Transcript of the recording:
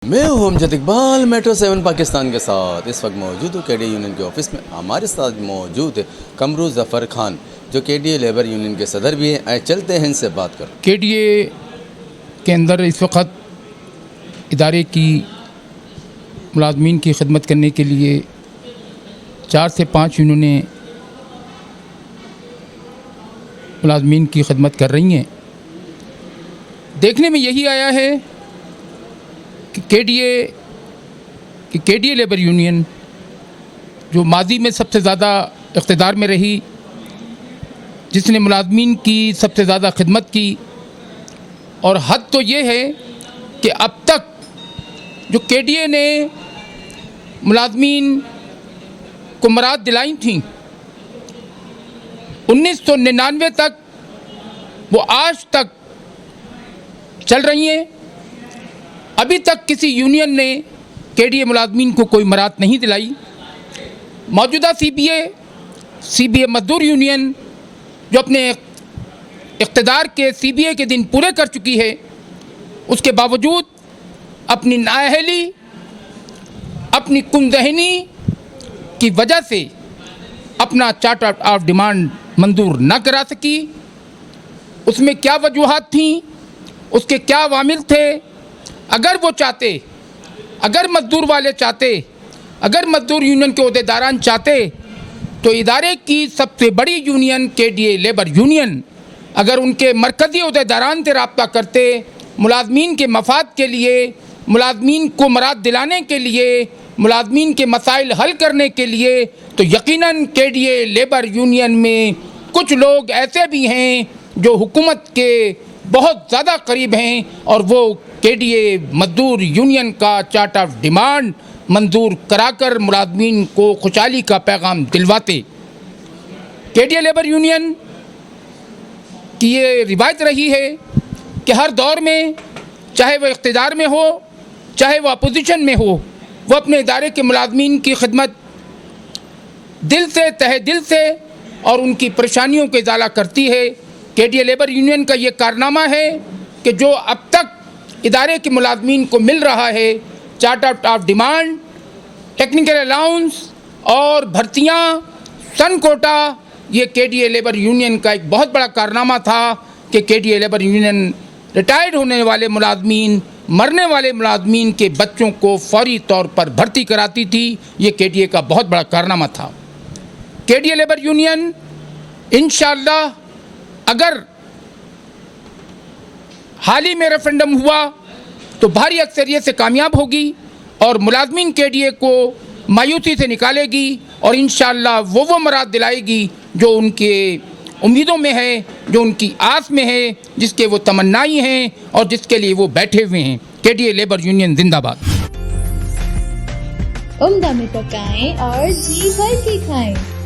मैं हूं अमजद इकबाल मेट्रो 7 पाकिस्तान के साथ इस वक्त मौजूद हूँ केडीए यूनियन के ऑफिस में। हमारे साथ मौजूद है कमरू ज़फ़र खान जो केडीए लेबर यूनियन के सदर भी हैं। आए चलते हैं इनसे बात कर। केडीए के अंदर इस वक्त इदारे की मुलाज़मीन की खिदमत करने के लिए 4 से 5 यूनियनें मुलाज़मीन की खिदमत कर रही हैं। देखने में यही आया है कि केडीए लेबर यूनियन जो माजी में सबसे ज़्यादा इक़्तिदार में रही, जिसने मुलाज़मीन की सबसे ज़्यादा खिदमत की, और हद तो ये है कि अब तक जो केडीए ने मुलाज़मीन को मराद दिलाई थी 1999 तक, वो आज तक चल रही हैं। अभी तक किसी यूनियन ने केडीए मुलाज़मीन को कोई मराद नहीं दिलाई। मौजूदा सीबीए मजदूर यूनियन जो अपने इक़्तिदार के सीबीए के दिन पूरे कर चुकी है, उसके बावजूद अपनी नाअहली, अपनी कुंज़हनी की वजह से अपना चार्ट ऑफ डिमांड मंजूर न करा सकी। उसमें क्या वजूहात थीं, उसके क्या अवामिल थे? अगर वो चाहते, अगर मजदूर वाले चाहते, अगर मजदूर यूनियन के ओहदेदारान चाहते, तो इदारे की सबसे बड़ी यूनियन केडीए लेबर यूनियन अगर उनके मरकज़ी ओहदेदारान से रब्ता करते, मुलाज़मीन के मफाद के लिए, मुलाज़मीन को मराद दिलाने के लिए, मुलाज़मीन के मसाइल हल करने के लिए, तो यकीनन केडीए लेबर यूनियन में कुछ लोग ऐसे भी हैं जो हुकूमत के बहुत ज़्यादा करीब हैं और वो केडीए मजदूर यूनियन का चार्ट ऑफ डिमांड मंजूर कराकर मुलाज़मीन को खुशहाली का पैगाम दिलवाते। केडीए लेबर यूनियन की ये रिवायत रही है कि हर दौर में, चाहे वो इक़्तिदार में हो, चाहे वो अपोजिशन में हो, वो अपने इदारे के मुलाज़मीन की खिदमत दिल से, तहे दिल से और उनकी परेशानियों को इजाला करती है। केडीए लेबर यूनियन का ये कारनामा है कि जो अब तक इदारे के मुलाज़मीन को मिल रहा है, chart of demand, technical allowance और भर्तियाँ, सन कोटा, ये केडीए लेबर यूनियन का एक बहुत बड़ा कारनामा था कि केडीए लेबर यूनियन रिटायर्ड होने वाले मुलाज़मीन, मरने वाले मुलाज़मीन के बच्चों को फौरी तौर पर भर्ती कराती थी। ये केडीए का बहुत बड़ा कारनामा था। केडीए लेबर यूनियन इंशाअल्लाह अगर हाल ही में रेफरेंडम हुआ तो भारी अक्सरियत से कामयाब होगी और मुलाज़मीन केडीए को मायूसी से निकालेगी और इंशाअल्लाह वो मराद दिलाएगी जो उनके उम्मीदों में है, जो उनकी आस में है, जिसके वो तमन्नाई हैं और जिसके लिए वो बैठे हुए हैं। केडीए लेबर यूनियन जिंदाबाद। उम्दा में पकाएं और जी भर के खाएं।